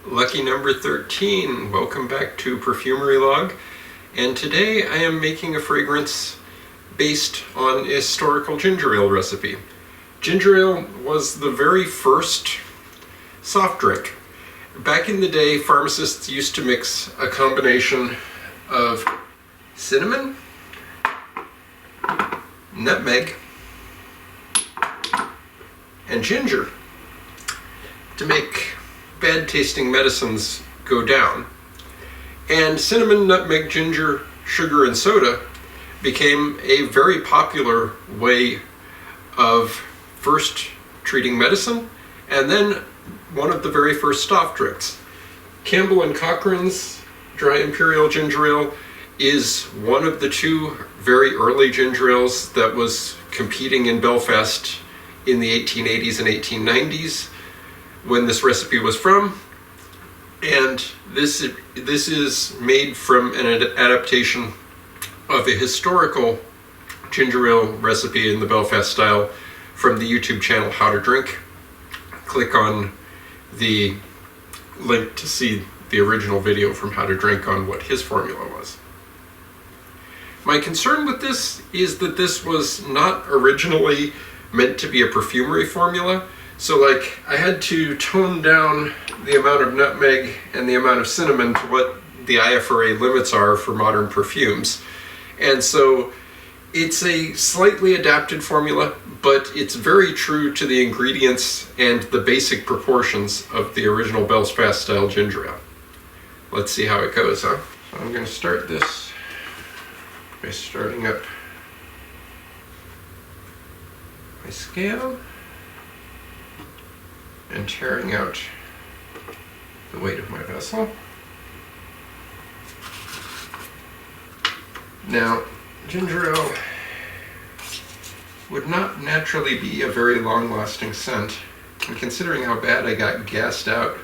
Lucky number 13, welcome back to Perfumery Log, and today I am making a fragrance based on a historical ginger ale recipe. Ginger ale was the very first soft drink. Back in the day, pharmacists used to mix a combination of cinnamon, nutmeg, and ginger to make bad tasting medicines go down. And cinnamon, nutmeg, ginger, sugar, and soda became a very popular way of first treating medicine, and then one of the very first soft drinks. Campbell and Cochrane's Dry Imperial Ginger Ale is one of the two very early ginger ales that was competing in Belfast in the 1880s and 1890s when this recipe was from, and this is made from an adaptation of a historical ginger ale recipe in the Belfast style from the YouTube channel How to Drink. Click on the link to see the original video from How to Drink on what his formula was. My concern with this is that this was not originally meant to be a perfumery formula. So I had to tone down the amount of nutmeg and the amount of cinnamon to what the IFRA limits are for modern perfumes. And so it's a slightly adapted formula, but it's very true to the ingredients and the basic proportions of the original Belfast style ginger ale. Let's see how it goes, huh? So I'm going to start this by starting up my scale and tearing out the weight of my vessel. Now, ginger ale would not naturally be a very long-lasting scent, and considering how bad I got gassed out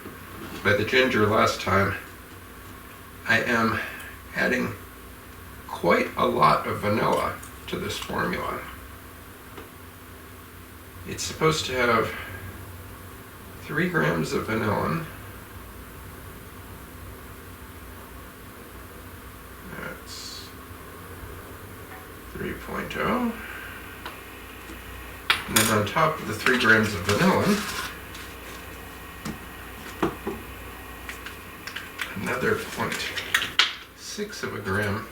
by the ginger last time, I am adding quite a lot of vanilla to this formula. It's supposed to have 3 grams of vanillin. That's 3.0. And then on top of the 3 grams of vanillin, another 0.6 of a gram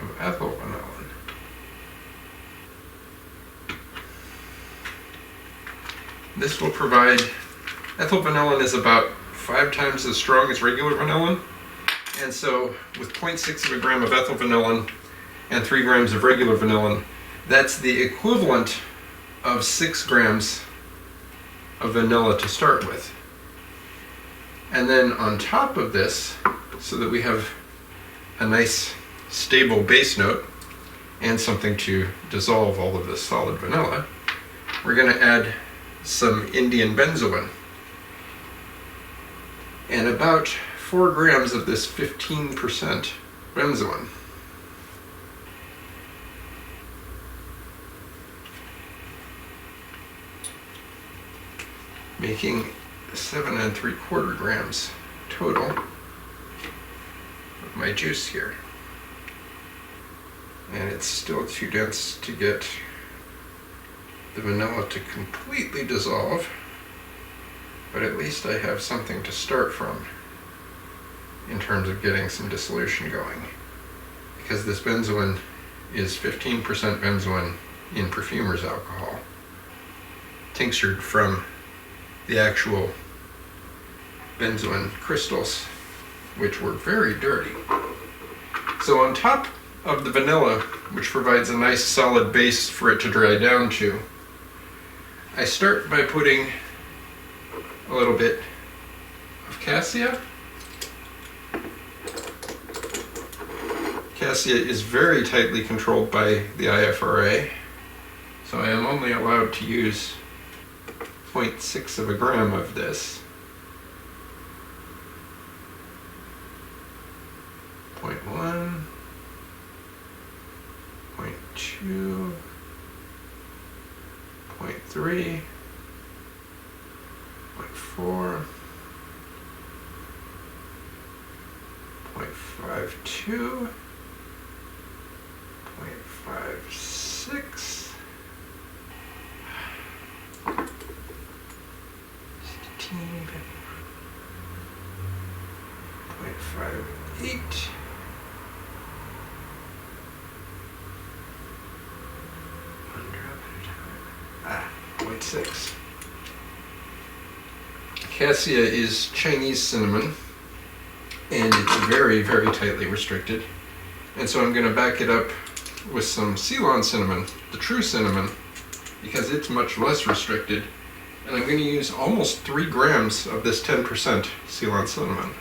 of ethyl vanillin. This will provide, ethyl vanillin is about 5 times as strong as regular vanillin, and so with 0.6 of a gram of ethyl vanillin and 3 grams of regular vanillin, that's the equivalent of 6 grams of vanilla to start with. And then on top of this, so that we have a nice stable base note and something to dissolve all of this solid vanilla, we're going to add some Indian benzoin, and about 4 grams of this 15% benzoin. Making 7 3/4 grams total of my juice here. And it's still too dense to get the vanilla to completely dissolve, but at least I have something to start from in terms of getting some dissolution going, because this benzoin is 15% benzoin in perfumer's alcohol, tinctured from the actual benzoin crystals, which were very dirty. So on top of the vanilla, which provides a nice solid base for it to dry down to, I start by putting a little bit of cassia. Cassia is very tightly controlled by the IFRA, so I am only allowed to use 0.6 of a gram of this. 0.1, 0.2, 0.3, 0.4, 0.52, 0.56, 0.58, 0.6. Cassia is Chinese cinnamon, and it's very, very tightly restricted. And so I'm going to back it up with some Ceylon cinnamon, the true cinnamon, because it's much less restricted. And I'm going to use almost 3 grams of this 10% Ceylon cinnamon.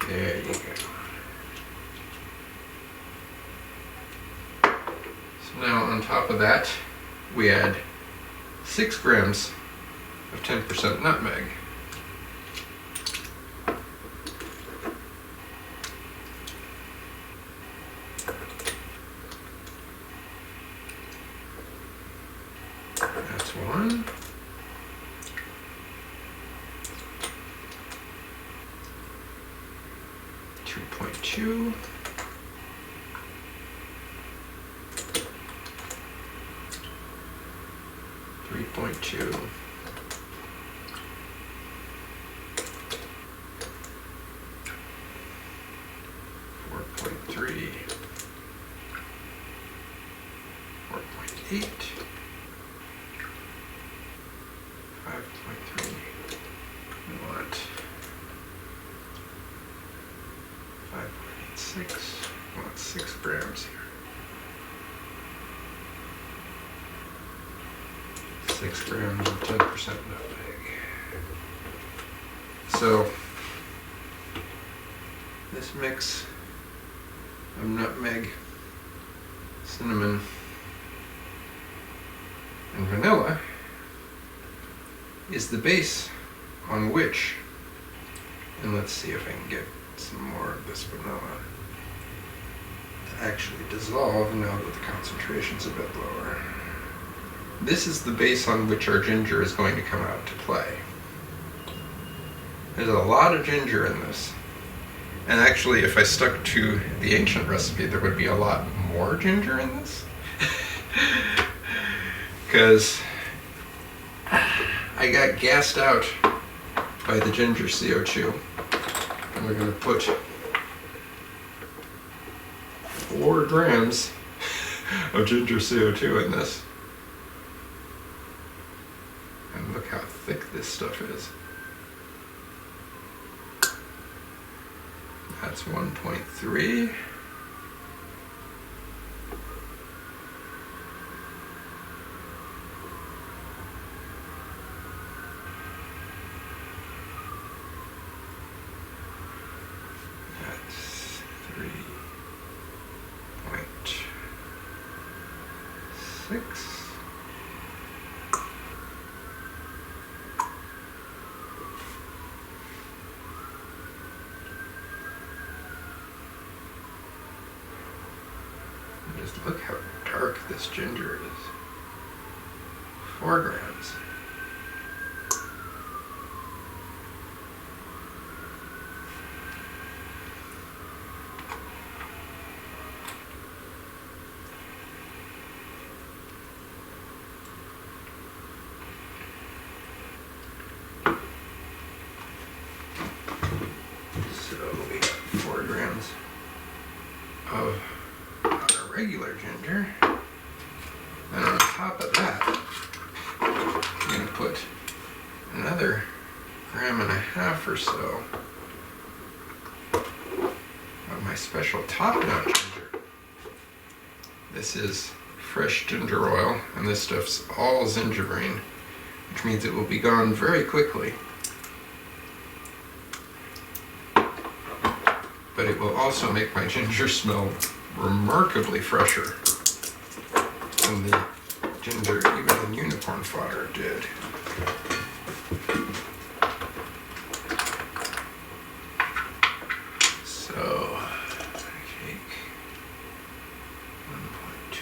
There you go. So now on top of that, we add 6 grams of 10% nutmeg. That's 1. 2.2, 3.2, 4.3, 4.8, 5.3. We want 5.86, we want 6 grams here. 6 grams of 10% nutmeg. So this mix of nutmeg, cinnamon, and vanilla is the base on which, and let's see if I can get some more of this vanilla to actually dissolve now that the concentration's a bit lower. This is the base on which our ginger is going to come out to play. There's a lot of ginger in this. And actually, if I stuck to the ancient recipe, there would be a lot more ginger in this. Because I got gassed out by the ginger CO2. And we're going to put 4 grams of ginger CO2 in this. And look how thick this stuff is. That's 1.3. That's 3.6. Just look how dark this ginger is. 4 grams. So we got 4 grams of regular ginger, and on top of that, I'm going to put another 1.5 grams or so of my special top note ginger. This is fresh ginger oil, and this stuff's all zingiberine, which means it will be gone very quickly. But it will also make my ginger smell remarkably fresher than the ginger even in unicorn fodder did. So, take 1.25.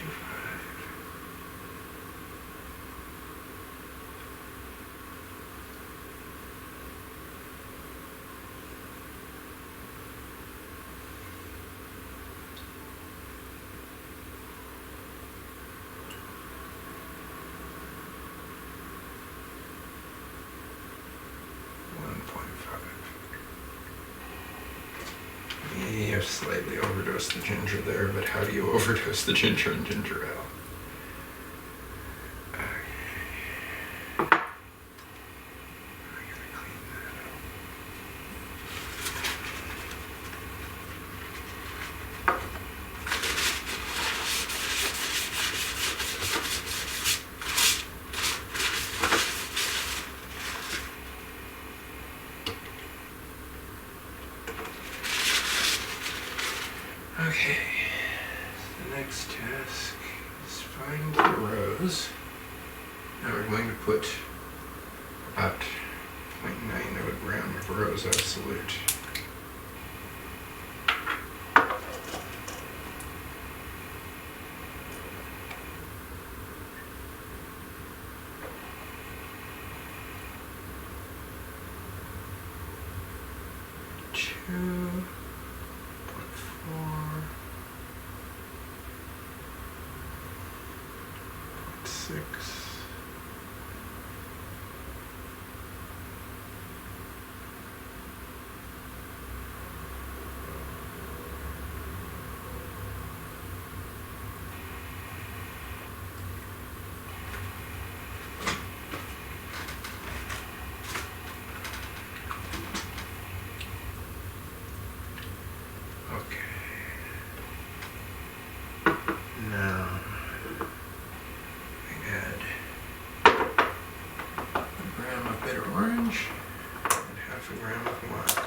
May have slightly overdosed the ginger there, but how do you overdose the ginger in ginger ale? Okay, so the next task is find the rose. Now we're going to put about 0.9 of a gram of rose absolute. Two. 6. Okay. Now bitter orange and half a gram of wine.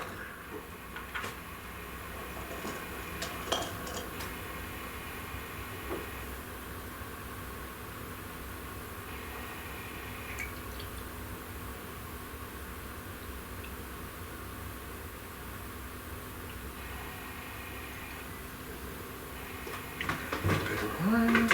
Bitter orange.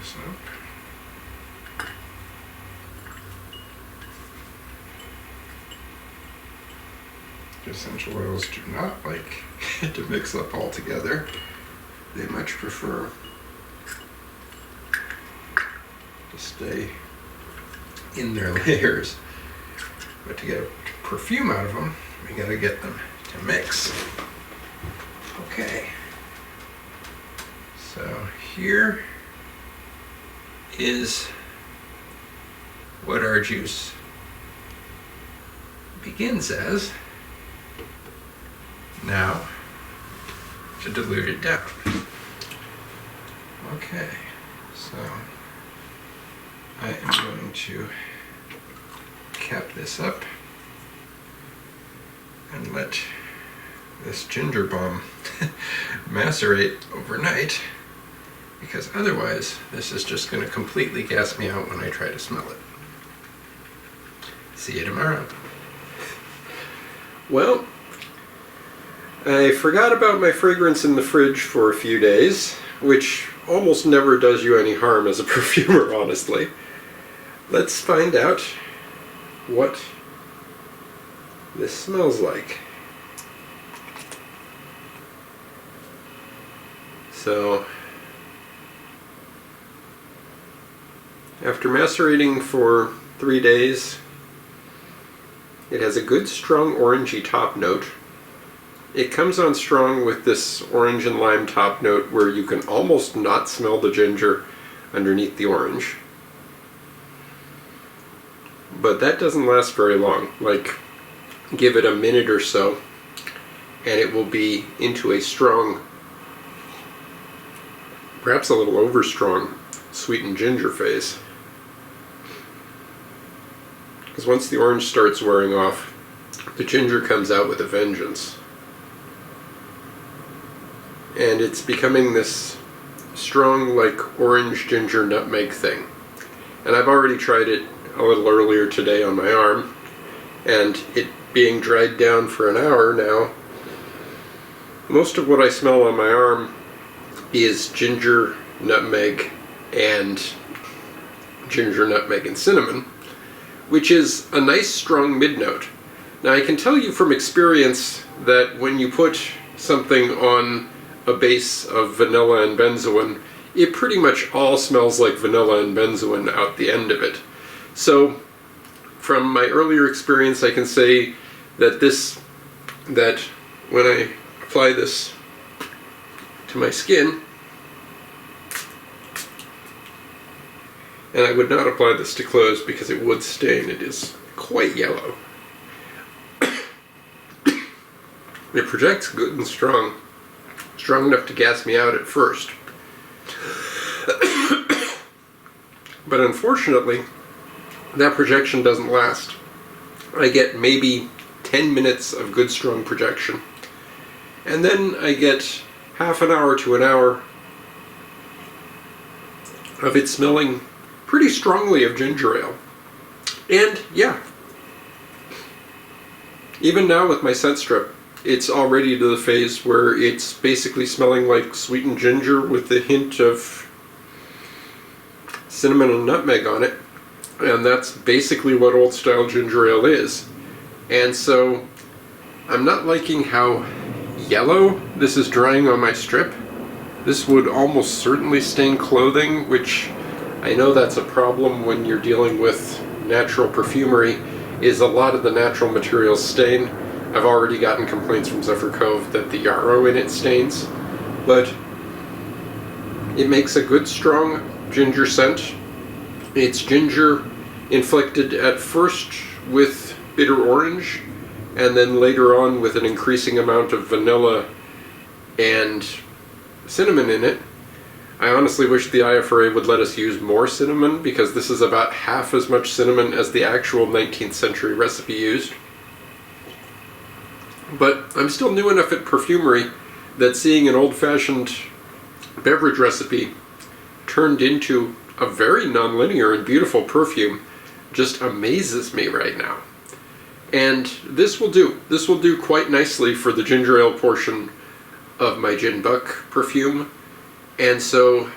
Up. Essential oils do not like to mix up all together. They much prefer to stay in their layers. But to get perfume out of them, we gotta get them to mix. Okay. So here is what our juice begins as. Now, to dilute it down. Okay, so I am going to cap this up and let this ginger balm macerate overnight, because otherwise this is just going to completely gas me out when I try to smell it. See you tomorrow. Well, I forgot about my fragrance in the fridge for a few days, which almost never does you any harm as a perfumer, honestly. Let's find out what this smells like. So, after macerating for 3 days, it has a good strong orangey top note. It comes on strong with this orange and lime top note where you can almost not smell the ginger underneath the orange. But that doesn't last very long. Like, give it a minute or so and it will be into a strong, perhaps a little over strong, sweetened ginger phase. Because once the orange starts wearing off, the ginger comes out with a vengeance. And it's becoming this strong, like, orange ginger nutmeg thing. And I've already tried it a little earlier today on my arm, and it being dried down for an hour now, most of what I smell on my arm is ginger, nutmeg, and ginger, nutmeg, and cinnamon, which is a nice strong mid-note. Now I can tell you from experience that when you put something on a base of vanilla and benzoin, it pretty much all smells like vanilla and benzoin out the end of it. So from my earlier experience I can say that when I apply this to my skin, and I would not apply this to clothes because it would stain, it is quite yellow. It projects good and strong enough to gas me out at first. But unfortunately, that projection doesn't last. I get maybe 10 minutes of good strong projection, and then I get half an hour to an hour of it smelling pretty strongly of ginger ale. And yeah, even now with my scent strip, it's already to the phase where it's basically smelling like sweetened ginger with a hint of cinnamon and nutmeg on it. And that's basically what old style ginger ale is. And so I'm not liking how yellow this is drying on my strip. This would almost certainly stain clothing, which I know that's a problem when you're dealing with natural perfumery, is a lot of the natural materials stain. I've already gotten complaints from Zephyr Cove that the yarrow in it stains, but it makes a good strong ginger scent. It's ginger inflected at first with bitter orange, and then later on with an increasing amount of vanilla and cinnamon in it. I honestly wish the IFRA would let us use more cinnamon, because this is about half as much cinnamon as the actual 19th century recipe used. But I'm still new enough at perfumery that seeing an old-fashioned beverage recipe turned into a very non-linear and beautiful perfume just amazes me right now. And this will do. This will do quite nicely for the ginger ale portion of my Gin Buck perfume. And so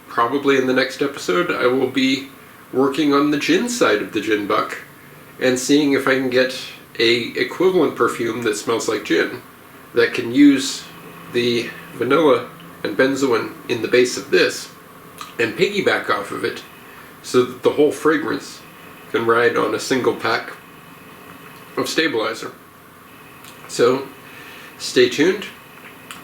probably in the next episode I will be working on the gin side of the Gin Buck and seeing if I can get a equivalent perfume that smells like gin that can use the vanilla and benzoin in the base of this and piggyback off of it so that the whole fragrance can ride on a single pack of stabilizer. So stay tuned,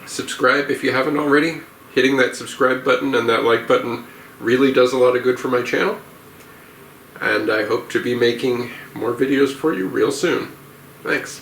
subscribe if you haven't already. Hitting that subscribe button and that like button really does a lot of good for my channel, and I hope to be making more videos for you real soon. Thanks.